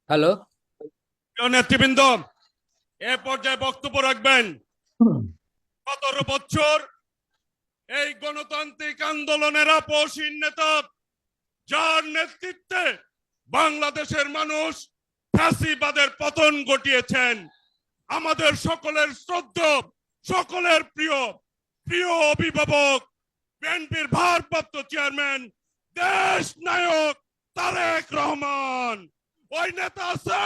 Hello. প্রিয় নেতৃবৃন্দ, এ পর্যায়ে বক্তব্য রাখবেন 17 বছর এই গণতান্ত্রিক আন্দোলনের আপসহীন নেতা, যার নেতৃত্বে বাংলাদেশের মানুষ ফ্যাসিবাদের পতন ঘটিয়েছেন, আমাদের সকলের শ্রদ্ধা, সকলের প্রিয় প্রিয় অভিভাবক, বিএনপির ভারপ্রাপ্ত চেয়ারম্যান, দেশ নায়ক তারেক রহমান। ওই নেতা আছে?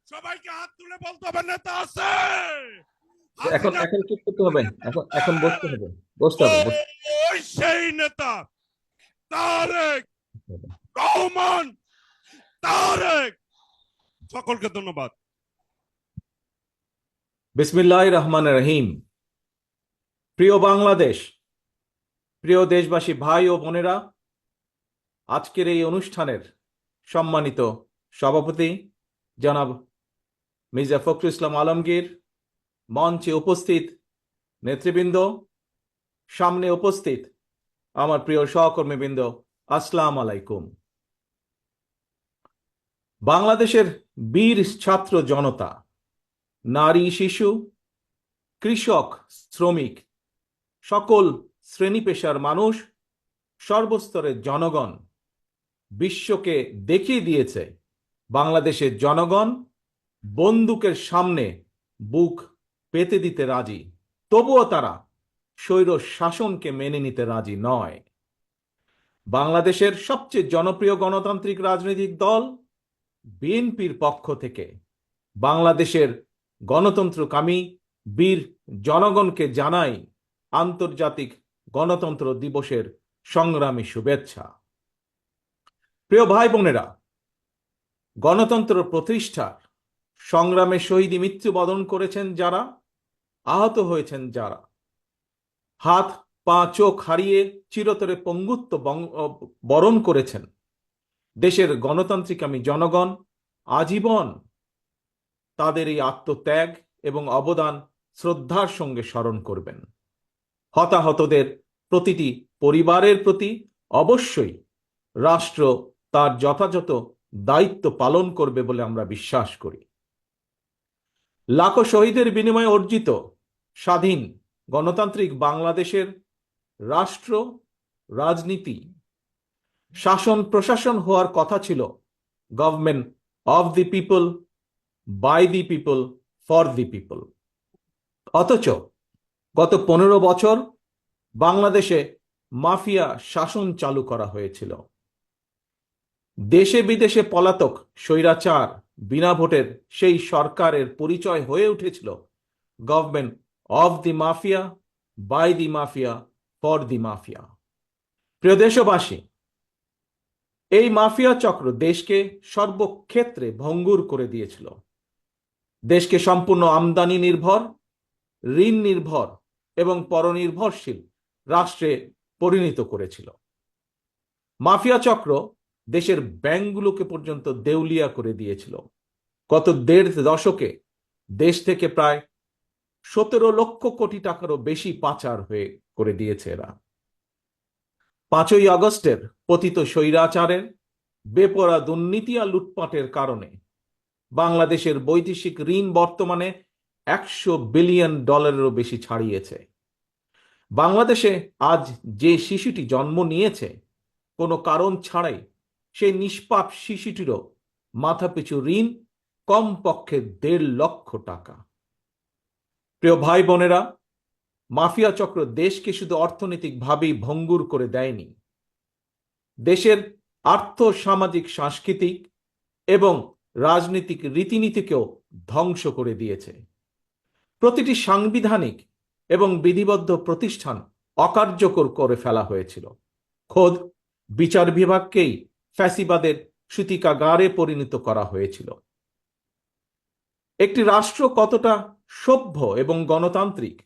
সবাইকে হাত তুলে বলতে হবে নেতা আছে। এখন হাসিনা এখন কি করতে হবে? এখন এখন বসতে হবে। বসতে হবে, বসতে ওই সেই নেতা তারেক হবে। রহমান। তারেক, সকলকে ধন্যবাদ। বিসমিল্লাহির রহমানির রহিম। প্রিয় বাংলাদেশ, প্রিয় দেশবাসী, ভাই ও বোনেরা, আজকের এই অনুষ্ঠানের সম্মানিত সভাপতি জনাব মির্জা ফখরুল ইসলাম আলমগীর, মঞ্চে উপস্থিত নেতৃবৃন্দ, সামনে উপস্থিত আমার প্রিয় সহকর্মীবৃন্দ, আসসালামু আলাইকুম। বাংলাদেশের বীর ছাত্র জনতা, নারী, শিশু, কৃষক, শ্রমিক, সকল শ্রেণী পেশার মানুষ, সর্বস্তরের জনগণ বিশ্বকে দেখিয়ে দিয়েছে বাংলাদেশের জনগণ বন্দুকের সামনে বুক পেতে দিতে রাজি, তবুও তারা স্বৈর শাসনকে মেনে নিতে রাজি নয়। বাংলাদেশের সবচেয়ে জনপ্রিয় গণতান্ত্রিক রাজনৈতিক দল বিএনপির পক্ষ থেকে বাংলাদেশের গণতন্ত্রকামী বীর জনগণকে জানাই আন্তর্জাতিক গণতন্ত্র দিবসের সংগ্রামী শুভেচ্ছা। প্রিয় ভাই বোনেরা, গণতন্ত্র প্রতিষ্ঠার সংগ্রামে শহীদ মৃত্যুবরণ করেছেন যারা, আহত হয়েছেন যারা, হাত পা চোখ হারিয়ে চিরতরে পঙ্গুত্ব বরণ করেছেন, দেশের গণতান্ত্রিকামী জনগণ আজীবন তাদের এই আত্মত্যাগ এবং অবদান শ্রদ্ধার সঙ্গে স্মরণ করবেন। হতাহতদের প্রতিটি পরিবারের প্রতি অবশ্যই রাষ্ট্র তার যথাযথ দায়িত্ব পালন করবে বলে আমরা বিশ্বাস করি। লাখো শহীদের বিনিময়ে অর্জিত স্বাধীন গণতান্ত্রিক বাংলাদেশের রাষ্ট্র, রাজনীতি, শাসন প্রশাসন হওয়ার কথা ছিল government of the people, by the people, for the people. অথচ গত 15 বছর বাংলাদেশে মাফিয়া শাসন চালু করা হয়েছিল। দেশে বিদেশে পলাতক স্বৈরাচার বিনা ভোটের সেই সরকারের পরিচয় হয়ে উঠেছিল government of the mafia, by the mafia, for the mafia. প্রিয় দেশবাসী, এই মাফিয়া চক্র দেশকে সর্বক্ষেত্রে ভঙ্গুর করে দিয়েছিল। দেশকে সম্পূর্ণ আমদানি নির্ভর, ঋণ নির্ভর এবং পরনির্ভরশীল রাষ্ট্রে পরিণত করেছিল। মাফিয়া চক্র দেশের ব্যাংকগুলোকে পর্যন্ত দেউলিয়া করে দিয়েছিল। গত 1.5 দশকে দেশ থেকে প্রায় 17 লক্ষ কোটি টাকারও বেশি পাচার হয়ে করে দিয়েছে এরা। 5ই আগস্টের পতিত স্বৈরাচারের বেপরোয়া দুর্নীতি আর লুটপাটের কারণে বাংলাদেশের বৈদেশিক ঋণ বর্তমানে $100 বিলিয়ন বেশি ছাড়িয়েছে। বাংলাদেশে আজ যে শিশুটি জন্ম নিয়েছে কোনো কারণ ছাড়াই, সেই নিষ্পাপ শিশুটিরও মাথাপিছু ঋণ কমপক্ষে 1.5 লক্ষ টাকা। প্রিয় ভাই বোনেরা, মাফিয়া চক্র দেশকে শুধু অর্থনৈতিকভাবেই ভঙ্গুর করে দেয়নি, দেশের আর্থ সামাজিক সাংস্কৃতিক এবং রাজনৈতিক রীতিনীতিকেও ধ্বংস করে দিয়েছে। প্রতিটি সাংবিধানিক এবং বিধিবদ্ধ প্রতিষ্ঠান অকার্যকর করে ফেলা হয়েছিল। খোদ বিচার বিভাগকেই ফ্যাসিবাদের সূতিকাগারে পরিণত করা হয়েছিল। একটি রাষ্ট্র কতটা সভ্য এবং গণতান্ত্রিক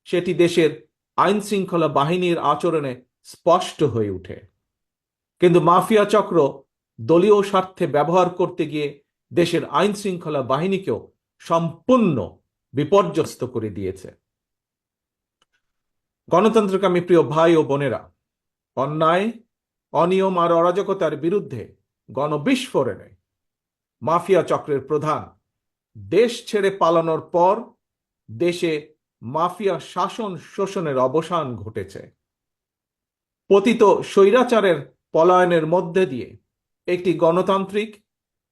সেটি দেশের আইন শৃঙ্খলা বাহিনীর আচরণে স্পষ্ট হয়ে ওঠে। কিন্তু মাফিয়া চক্র দলীয় স্বার্থে ব্যবহার করতে গিয়ে দেশের আইন শৃঙ্খলা বাহিনীকেও সম্পূর্ণ বিপর্যস্ত করে দিয়েছে। গণতন্ত্রকামী প্রিয় ভাই ও বোনেরা, অন্যায়, অনিয়ম আর অরাজকতার বিরুদ্ধে গণবিস্ফোরণে মাফিয়া চক্রের প্রধান দেশ ছেড়ে পালানোর পর দেশে মাফিয়া শাসন শোষণের অবসান ঘটেছে। পতিত স্বৈরাচারের পলায়নের মধ্যে দিয়ে একটি গণতান্ত্রিক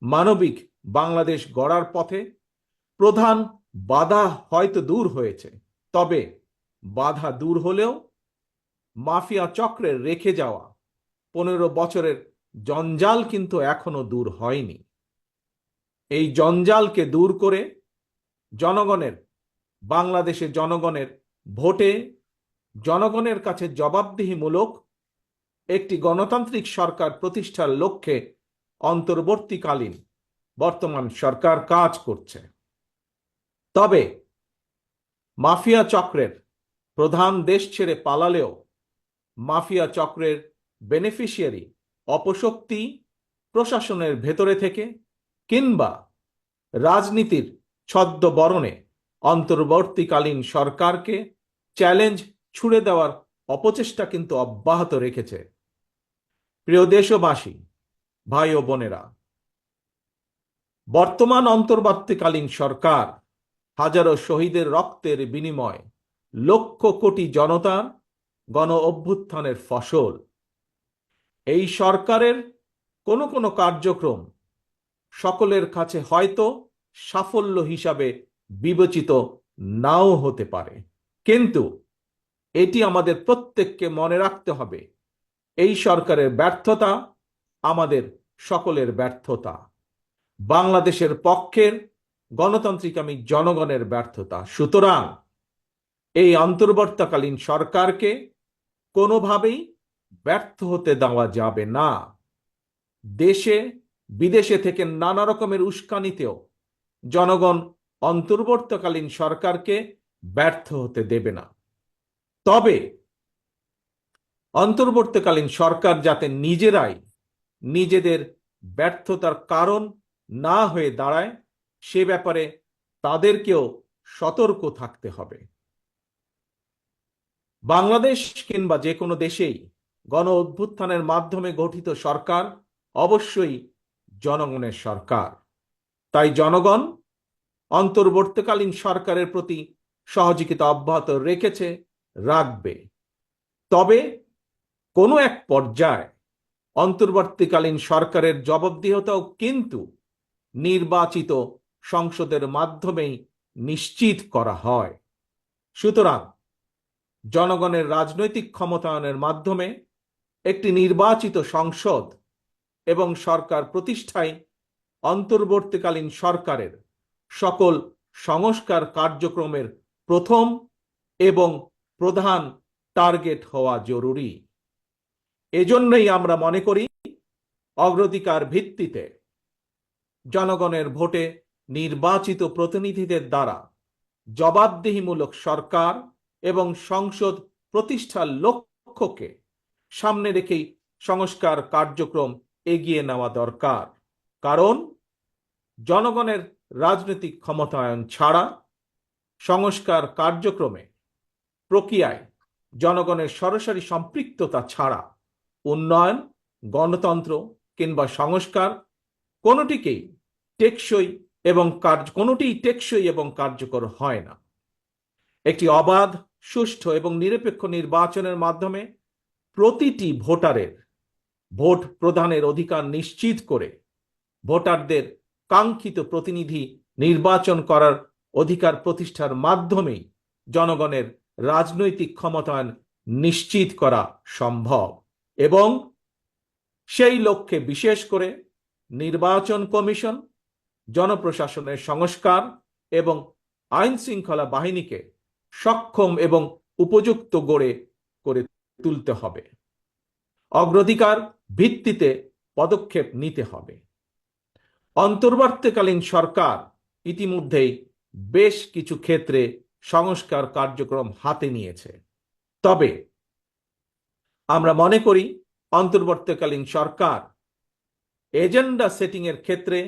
মানবিক বাংলাদেশ গড়ার পথে প্রধান বাধা হয়তো দূর হয়েছে, তবে বাধা দূর হলেও মাফিয়া চক্রের রেখে যাওয়া 15 বছরের জঞ্জাল কিন্তু এখনো দূর হয়নি। এই জঞ্জালকে দূর করে জনগণের, বাংলাদেশের জনগণের ভোটে জনগণের কাছে জবাবদিহিমূলক একটি গণতান্ত্রিক সরকার প্রতিষ্ঠার লক্ষ্যে অন্তর্বর্তীকালীন বর্তমান সরকার কাজ করছে। তবে মাফিয়া চক্রের প্রধান দেশ ছেড়ে পালালেও মাফিয়া চক্রের বেনিফিশিয়ারি অপশক্তি প্রশাসনের ভেতরে থেকে কিংবা রাজনীতির ছদ্মবরণে অন্তর্বর্তীকালীন সরকারকে চ্যালেঞ্জ ছুড়ে দেওয়ার অপচেষ্টা কিন্তু অব্যাহত রেখেছে। প্রিয় দেশবাসী, ভাই ও বোনেরা, বর্তমান অন্তর্বর্তীকালীন সরকার হাজারো শহীদের রক্তের বিনিময় লক্ষ কোটি জনতার গণ অভ্যুত্থানের ফসল। এই সরকারের কোনো কোনো কার্যক্রম সকলের কাছে হয়তো সাফল্য হিসাবে বিবেচিত নাও হতে পারে, কিন্তু এটি আমাদের প্রত্যেককে মনে রাখতে হবে, এই সরকারের ব্যর্থতা আমাদের সকলের ব্যর্থতা, বাংলাদেশের পক্ষের গণতান্ত্রিকামী জনগণের ব্যর্থতা। সুতরাং এই অন্তর্বর্তীকালীন সরকারকে কোনোভাবেই ব্যর্থ হতে দেওয়া যাবে না। দেশে বিদেশে থেকে নানা রকমের উস্কানিতেও জনগণ অন্তর্বর্তীকালীন সরকারকে ব্যর্থ হতে দেবে না। তবে অন্তর্বর্তীকালীন সরকার যাতে নিজেরাই নিজেদের ব্যর্থতার কারণ না হয়ে দাঁড়ায়, সে ব্যাপারে তাদেরকেও সতর্ক থাকতে হবে। বাংলাদেশ কিংবা যে কোনো দেশেই গণ অভ্যুত্থানের মাধ্যমে গঠিত সরকার অবশ্যই জনগণের সরকার। তাই জনগণ অন্তর্বর্তীকালীন সরকারের প্রতি সহযোগিতা অব্যাহত রেখেছে, রাখবে। তবে কোনো এক পর্যায়ে অন্তর্বর্তীকালীন সরকারের জবাবদিহিতাও কিন্তু নির্বাচিত সংসদের মাধ্যমেই নিশ্চিত করা হয়। সুতরাং জনগণের রাজনৈতিক ক্ষমতায়নের মাধ্যমে একটি নির্বাচিত সংসদ এবং সরকার প্রতিষ্ঠায় অন্তর্বর্তীকালীন সরকারের সকল সংস্কার কার্যক্রমের প্রথম এবং প্রধান টার্গেট হওয়া জরুরি। এজন্যই আমরা মনে করি অগ্রাধিকার ভিত্তিতে জনগণের ভোটে নির্বাচিত প্রতিনিধিদের দ্বারা জবাবদিহিমূলক সরকার এবং সংসদ প্রতিষ্ঠার লক্ষ্যকে সামনে রেখেই সংস্কার কার্যক্রম এগিয়ে নেওয়া দরকার। কারণ জনগণের রাজনৈতিক ক্ষমতায়ন ছাড়া সংস্কার কার্যক্রমে প্রক্রিয়ায় জনগণের সরাসরি সম্পৃক্ততা ছাড়া উন্নয়ন, গণতন্ত্র কিংবা সংস্কার কোনোটিই টেকসই এবং কার্যকর হয় না। একটি অবাধ, সুষ্ঠু এবং নিরপেক্ষ নির্বাচনের মাধ্যমে প্রতিটি ভোটারের ভোট প্রদানের অধিকার নিশ্চিত করে ভোটারদের কাঙ্ক্ষিত প্রতিনিধি নির্বাচন করার অধিকার প্রতিষ্ঠার মাধ্যমেই জনগণের রাজনৈতিক ক্ষমতায়ন নিশ্চিত করা সম্ভব। এবং সেই লক্ষ্যে বিশেষ করে নির্বাচন কমিশন, জনপ্রশাসনের সংস্কার এবং আইন শৃঙ্খলা বাহিনীকে সক্ষম এবং উপযুক্ত করে তুলতে হবে। অগ্রাধিকার ভিত্তিতে পদক্ষেপ নিতে হবে। অন্তর্বর্তীকালীন সরকার ইতিমধ্যেই বেশ কিছু ক্ষেত্রে সংস্কার কার্যক্রম হাতে নিয়েছে। তবে আমরা মনে করি অন্তর্বর্তীকালীন সরকার এজেন্ডা সেটিং এর ক্ষেত্রে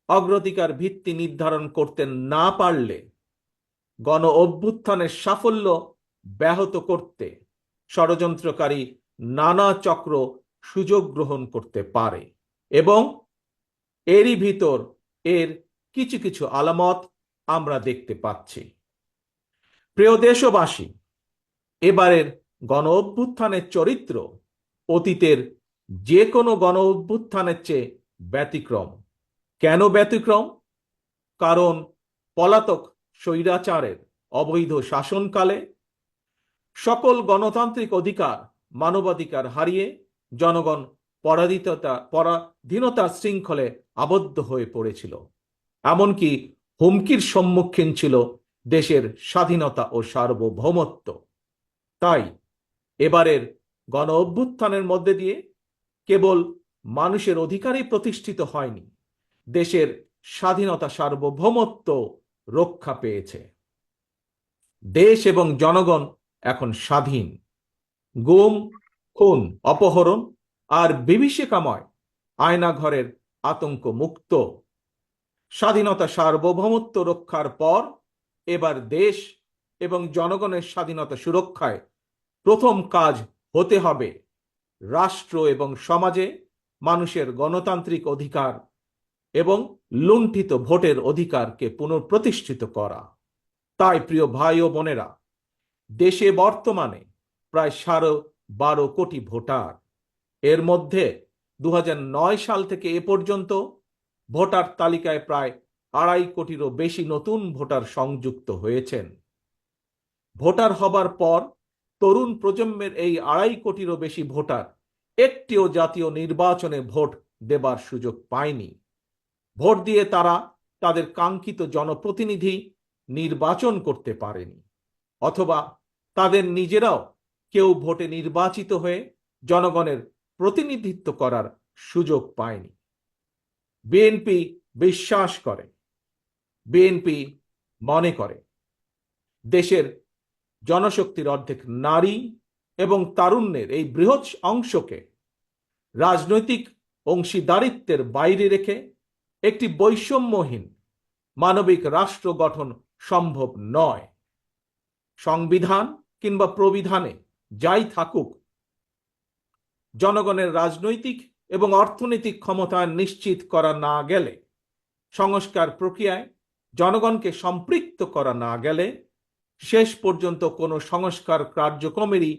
অগ্রাধিকার ভিত্তি নির্ধারণ করতে না পারলে গণ অভ্যুত্থানের সাফল্য ব্যাহত করতে ষড়যন্ত্রকারী নানা চক্র সুযোগ গ্রহণ করতে পারে এবং এরই ভিতর এর কিছু কিছু আলামত আমরা দেখতে পাচ্ছি। প্রিয় দেশবাসী, এবারের গণ অভ্যুত্থানের চরিত্র অতীতের যে কোনো গণ অভ্যুত্থানের চেয়ে ব্যতিক্রম। কেন ব্যতিক্রম? কারণ পলাতক স্বৈরাচারের অবৈধ শাসনকালে সকল গণতান্ত্রিক অধিকার, মানবাধিকার হারিয়ে জনগণ পরাধীনতার শৃঙ্খলে আবদ্ধ হয়ে পড়েছিল। এমনকি হুমকির সম্মুখীন ছিল দেশের স্বাধীনতা ও সার্বভৌমত্ব। তাই এবারের গণ অভ্যুত্থানের মধ্যে দিয়ে কেবল মানুষের অধিকারই প্রতিষ্ঠিত হয়নি, দেশের স্বাধীনতা সার্বভৌমত্ব রক্ষা পেয়েছে। দেশ এবং জনগণ এখন স্বাধীন। গুম, খুন, অপহরণ আর বিভীষিকাময় আয়নাঘরের আতঙ্ক মুক্ত। স্বাধীনতা সার্বভৌমত্ব রক্ষার পর এবার দেশ এবং জনগণের স্বাধীনতা সুরক্ষায় প্রথম কাজ হতে হবে রাষ্ট্র এবং সমাজে মানুষের গণতান্ত্রিক অধিকার এবং লুণ্ঠিত ভোটের অধিকারকে পুনঃপ্রতিষ্ঠিত করা। তাই প্রিয় ভাই ও বোনেরা, দেশে বর্তমানে প্রায় 12.5 কোটি ভোটার। এর মধ্যে 2009 সাল থেকে এ পর্যন্ত ভোটার তালিকায় প্রায় 2.5 কোটিরও বেশি নতুন ভোটার সংযুক্ত হয়েছেন। ভোটার হবার পর তরুণ প্রজন্মের এই 2.5 কোটিরও বেশি ভোটার একটিও জাতীয় নির্বাচনে ভোট দেবার সুযোগ পায়নি। ভোট দিয়ে তারা তাদের কাঙ্ক্ষিত জনপ্রতিনিধি নির্বাচন করতে পারেনি, অথবা তাদের নিজেরাও কেউ ভোটে নির্বাচিত হয়ে জনগণের প্রতিনিধিত্ব করার সুযোগ পায়নি। বিএনপি বিশ্বাস করে, বিএনপি মনে করে দেশের জনশক্তির অর্ধেক নারী এবং তারুণ্যের এই বৃহৎ অংশকে রাজনৈতিক অংশীদারিত্বের বাইরে রেখে একটি বৈষম্যহীন মানবিক রাষ্ট্র গঠন সম্ভব নয়। সংবিধান কিংবা প্রবিধানে যাই থাকুক, জনগণের রাজনৈতিক এবং অর্থনৈতিক ক্ষমতা নিশ্চিত করা না গেলে, সংস্কার প্রক্রিয়ায় জনগণকে সম্পৃক্ত করা না গেলে শেষ পর্যন্ত কোনো সংস্কার কার্যক্রমেরই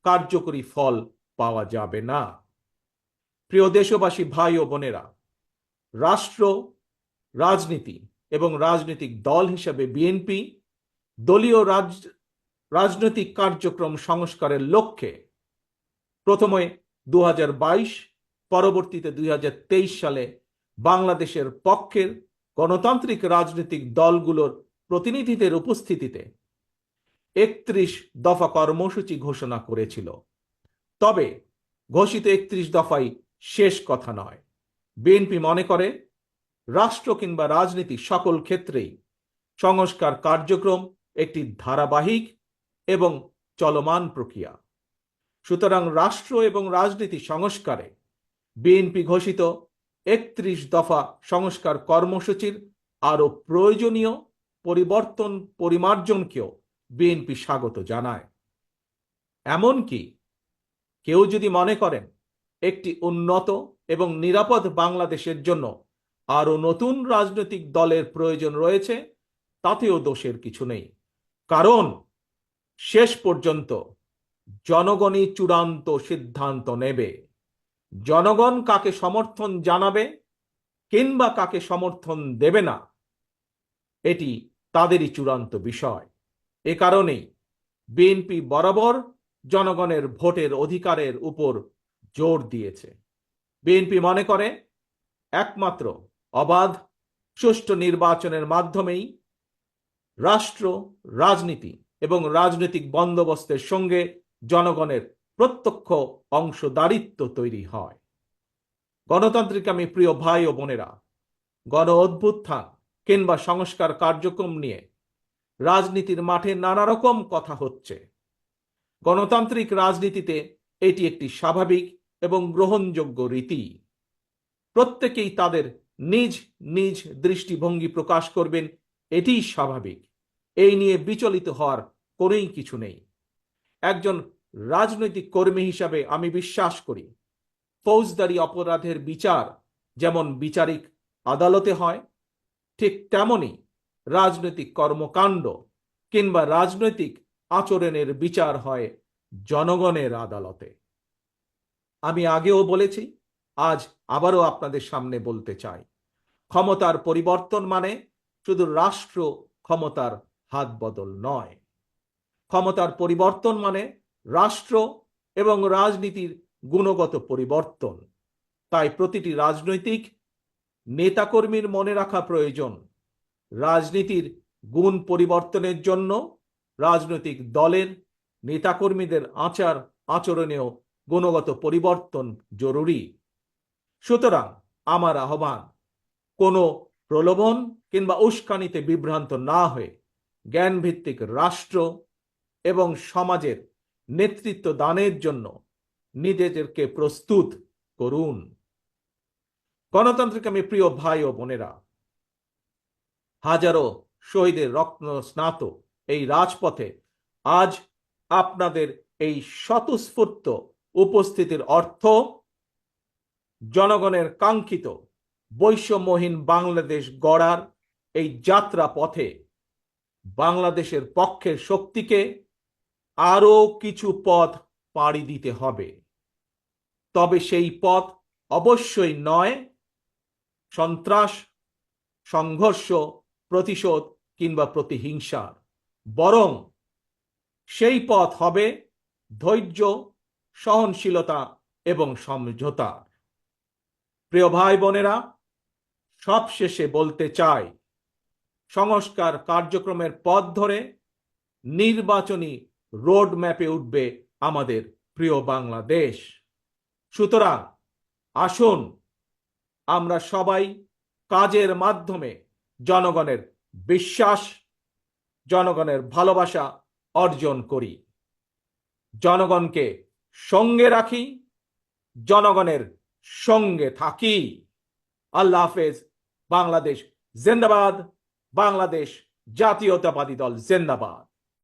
কার্যকরী ফল পাওয়া যাবে না। প্রিয় দেশবাসী, ভাই ও বোনেরা, রাষ্ট্র, রাজনীতি এবং রাজনৈতিক দল হিসেবে বিএনপি দলীয় রাজনৈতিক কার্যক্রম সংস্কারের লক্ষ্যে প্রথমে 2022, পরবর্তীতে 2023 সালে বাংলাদেশের পক্ষের গণতান্ত্রিক রাজনৈতিক দলগুলোর প্রতিনিধিদের উপস্থিতিতে 31 দফা কর্মসূচি ঘোষণা করেছিল। তবে ঘোষিত 31 দফাই শেষ কথা নয়। বিএনপি মনে করে রাষ্ট্র কিংবা রাজনীতি সকল ক্ষেত্রেই সংস্কার কার্যক্রম একটি ধারাবাহিক এবং চলমান প্রক্রিয়া। সুতরাং রাষ্ট্র এবং রাজনীতি সংস্কারে বিএনপি ঘোষিত 31 দফা সংস্কার কর্মসূচির আরো প্রয়োজনীয় পরিবর্তন পরিমার্জনকেও বিএনপি স্বাগত জানায়। এমনকি কেউ যদি মনে করেন একটি উন্নত এবং নিরাপদ বাংলাদেশের জন্য আরো নতুন রাজনৈতিক দলের প্রয়োজন রয়েছে, তাতেও দোষের কিছু নেই। কারণ শেষ পর্যন্ত জনগণই চূড়ান্ত সিদ্ধান্ত নেবে। জনগণ কাকে সমর্থন জানাবে কিংবা কাকে সমর্থন দেবে না, এটি তাদেরই চূড়ান্ত বিষয়। এ কারণেই বিএনপি বরাবর জনগণের ভোটের অধিকারের উপর জোর দিয়েছে। বিএনপি মনে করে একমাত্র অবাধ, সুষ্ঠু নির্বাচনের মাধ্যমেই রাষ্ট্র, রাজনীতি এবং রাজনৈতিক বন্দোবস্তের সঙ্গে জনগণের প্রত্যক্ষ অংশদারিত্ব তৈরি হয়। গণতান্ত্রিক আমি প্রিয় ভাই ও বোনেরা, গণ অভ্যুত্থান কিংবা সংস্কার কার্যক্রম নিয়ে রাজনীতির মাঠে নানা রকম কথা হচ্ছে। গণতান্ত্রিক রাজনীতিতে এটি একটি স্বাভাবিক এবং গ্রহণযোগ্য রীতি। প্রত্যেকেই তাদের নিজ নিজ দৃষ্টিভঙ্গি প্রকাশ করবেন, এটিই স্বাভাবিক। এই নিয়ে বিচলিত হওয়ার কোনোই কিছু নেই। একজন রাজনৈতিক কর্মী হিসাবে আমি বিশ্বাস করি ফৌজদারি অপরাধের বিচার যেমন বিচারিক আদালতে হয়, ঠিক তেমনি রাজনৈতিক কর্মকাণ্ড কিংবা রাজনৈতিক আচরণের বিচার হয় জনগণের আদালতে। আমি আগেও বলেছি, আজ আবারও আপনাদের সামনে বলতে চাই, ক্ষমতার পরিবর্তন মানে শুধু রাষ্ট্র ক্ষমতার হাত বদল নয়। ক্ষমতার পরিবর্তন মানে রাষ্ট্র এবং রাজনীতির গুণগত পরিবর্তন। তাই প্রতিটি রাজনৈতিক নেতাকর্মীর মনে রাখা প্রয়োজন, রাজনীতির গুণ পরিবর্তনের জন্য রাজনৈতিক দলের নেতাকর্মীদের আচার আচরণেও গুণগত পরিবর্তন জরুরি। সুতরাং আমার আহ্বান, কোনো প্রলোভন কিংবা উস্কানিতে বিভ্রান্ত না হয়ে জ্ঞানভিত্তিক রাষ্ট্র এবং সমাজের নেতৃত্ব দানের জন্য নিজেদেরকে প্রস্তুত করুন। গণতান্ত্রিক আমি প্রিয় ভাই ও বোনেরা, হাজারো শহীদের রক্ত স্নাত এই রাজপথে আজ আপনাদের এই স্বতঃস্ফূর্ত উপস্থিতির অর্থ জনগণের কাঙ্ক্ষিত বৈষম্যহীন বাংলাদেশ গড়ার এই যাত্রা পথে বাংলাদেশের পক্ষের শক্তিকে আরো কিছু পথ পাড়ি দিতে হবে। তবে সেই পথ অবশ্যই নয় সন্ত্রাস, সংঘর্ষ, প্রতিশোধ কিংবা প্রতিহিংসার, বরং সেই পথ হবে ধৈর্য, সহনশীলতা এবং সমঝোতা। প্রিয় ভাই বোনেরা, সবশেষে বলতে চাই, সংস্কার কার্যক্রমের পথ ধরে নির্বাচনী রোড ম্যাপে উঠবে আমাদের প্রিয় বাংলাদেশ। সুতরাং আসুন আমরা সবাই কাজের মাধ্যমে জনগণের বিশ্বাস, জনগণের ভালোবাসা অর্জন করি, জনগণকে সঙ্গে রাখি, জনগণের সঙ্গে থাকি। আল্লাহ হাফেজ। বাংলাদেশ জিন্দাবাদ। বাংলাদেশ জাতীয়তাবাদী দল জিন্দাবাদ।